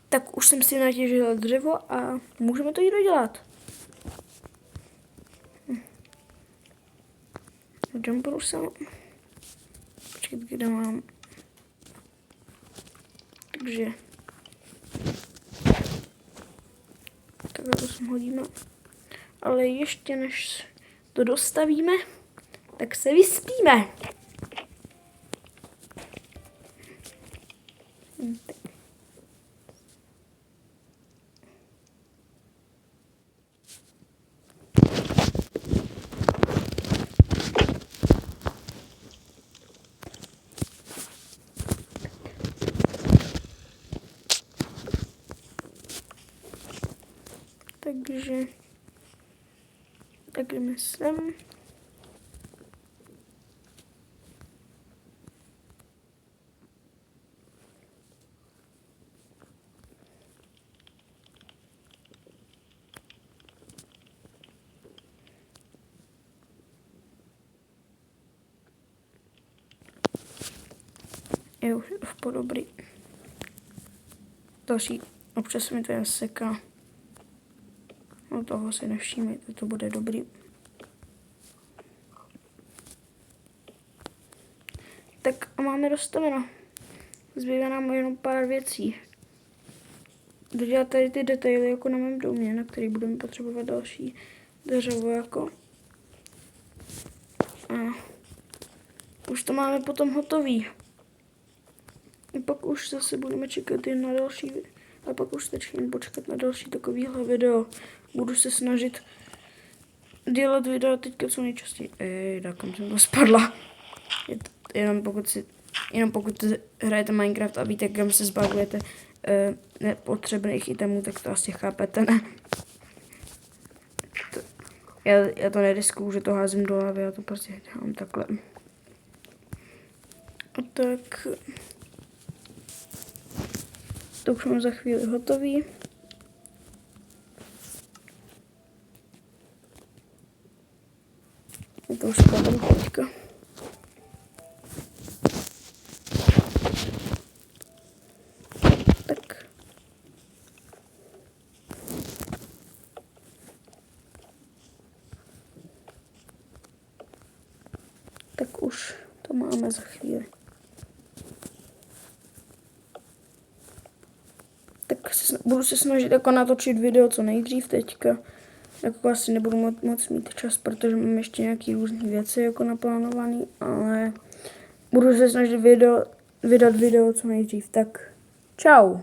Tak už jsem si natěžila dřevo a můžeme to jít dodělat. Jumperu jsem. Počkat, kde mám. Takže. Takhle to sem hodíme. Ale ještě než to dostavíme, tak se vyspíme. Takže tak jdeme sem. Jo, v dobrý. Další, občas mi to jen seká. No toho si nevšímejte, to bude dobrý. Tak a máme dostaveno. Zbývá nám jenom pár věcí. Dodělat tady ty detaily jako na mém domě, na který budeme potřebovat další dřevo jako. A už to máme potom hotový. A pak už zase budeme čekat jen na další, a pak už stačí jen počkat na další takovýhle video. Budu se snažit dělat videa teďka co nejčastěji. Kam jsem to spadla. Jenom pokud hrajete Minecraft a víte, kam se zbavujete nepotřebných itemů, tak to asi chápete, ne? Já to neriskuju, že to házím do hlavy, já to prostě dělám takhle. A tak to už mám za chvíli hotový. Já to už skladám teďka. Tak už to máme za chvíli. Tak budu se snažit jako natočit video co nejdřív teďka. Jako asi nebudu moc mít čas, protože mám ještě nějaké různé věci jako naplánované, ale budu se snažit vydat video co nejdřív. Tak čau.